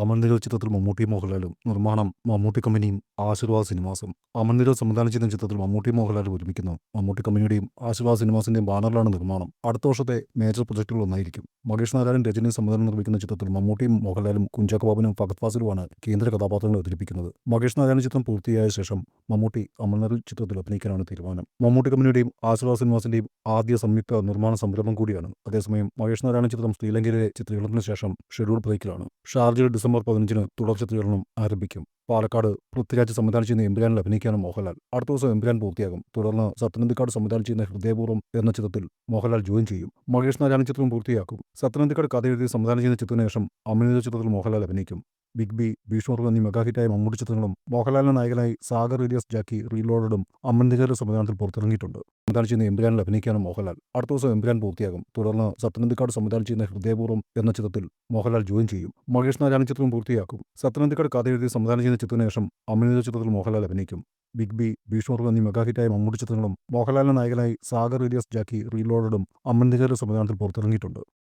അമൽനിരൽ ചിത്രത്തിൽ മമ്മൂട്ടിയും മോഹൻലാലും. നിർമ്മാണം മമ്മൂട്ടി കമ്പനിയും ആശീർവാദ് സിനിമാസും. അമൽനിരൽ സംവിധാനം ചെയ്യുന്ന ചിത്രത്തിൽ മമ്മൂട്ടിയും മോഹൻലാലും ഒരുമിക്കുന്നു. മമ്മൂട്ടി കമ്പനിയുടെയും ആശീർവാദ് സിനിമാസിന്റെയും ബാനറിലാണ് നിർമ്മാണം. അടുത്ത വർഷത്തെ മേജർ പ്രൊജക്ടുകൾ ഒന്നായിരിക്കും. മഹേഷ് നാരായണൻ രജനി സംവിധാനം നിർമ്മിക്കുന്ന ചിത്രത്തിൽ മമ്മൂട്ടിയും മോഹൻലാലും കുഞ്ചാക്കോ ബോബനും ഫഹദ് ഫാസിലുമാണ് കേന്ദ്ര കഥാപാത്രങ്ങളെ അവതരിപ്പിക്കുന്നത്. മഹേഷ് നാരായണൻ ചിത്രം പൂർത്തിയായ ശേഷം മമ്മൂട്ടി അമൽനിരൽ ചിത്രത്തിൽ അഭിനയിക്കാനാണ് തീരുമാനം. മമ്മൂട്ടി കമ്പനിയുടെയും ആശീർവാദ് സിനിമാസിന്റെയും ആദ്യ സംയുക്ത നിർമ്മാണ സംരംഭം കൂടിയാണ്. അതേസമയം മഹേഷ് നാരായണൻ ചിത്രം ശ്രീലങ്കയിലെ ചിത്രീകരണത്തിന് ശേഷം ഷെഡ്യൂൾ ബ്രേക്കിലാണ്. ഷാർജയിൽ ഡിസംബർ 15-ന് തുടർ ചിത്രീകരണം ആരംഭിക്കും. പാലക്കാട് പൃഥ്വിരാജ് സംവിധാനം ചെയ്യുന്ന എമ്പുരാനിൽ അഭിനയിക്കാനും മോഹൻലാൽ. അടുത്ത ദിവസം എമ്പുരാൻ പൂർത്തിയാകും. തുടർന്ന് സത്യനന്ദിക്കാട് സംവിധാനം ചെയ്യുന്ന ഹൃദയപൂർവ്വം എന്ന ചിത്രത്തിൽ മോഹൻലാൽ ജോയിൻ ചെയ്യും. മഹേഷ് നാരായണൻ ചിത്രം പൂർത്തിയാക്കും. സത്യനന്ദിക്കാട് കഥ എഴുതി സംവിധാനം ചെയ്യുന്ന ചിത്രത്തിന് ശേഷം അമൽനിരൽ ചിത്രത്തിൽ മോഹൻലാൽ അഭിനയിക്കും. ബിഗ് ബി, ഭീഷ്മർ എന്നീ മെഗാ ഹിറ്റായ മമ്മൂട്ടി ചിത്രങ്ങളും മോഹൻലാലിന്റെ നായകനായി സാഗർ ഇലിയാസ് ജാക്കി റീലോഡഡും അമൽനിരൽ സംവിധാനത്തിൽ പുറത്തിറങ്ങിയിട്ടുണ്ട്. സംവിധാനം ചെയ്യുന്ന എമ്പുരാനിൽ അഭിനയിക്കാനും മോഹൻലാൽ. അടുത്ത ദിവസം എമ്പുരാൻ പൂർത്തിയാകും. തുടർന്ന് സത്യനന്ദിക്കാട് സംവിധാനം ചെയ്യുന്ന ഹൃദയപൂർവ്വം എന്ന ചിത്രത്തിൽ മോഹൻലാൽ ജോയിൻ ചെയ്യും. മഹേഷ് നാരായണൻ ചിത്രം പൂർത്തിയാക്കും. സത്യനന്ദിക്കാട് കഥ എഴുതി സംവിധാനം ചെയ്യുന്ന ചിത്രത്തിന് ശേഷം അമൽനിരൽ ചിത്രത്തിൽ മോഹൻലാൽ അഭിനയിക്കും. ബിഗ് ബി, ഭീഷ്മർ എന്നീ മെഗാ ഹിറ്റായ മമ്മൂട്ടി ചിത്രങ്ങളും മോഹൻലാലിന്റെ നായകനായി സാഗർ ഇലിയാസ് ജാക്കി റീലോഡഡും അമൽനിരൽ സംവിധാനത്തിൽ പുറത്തിറങ്ങിയിട്ടുണ്ട്.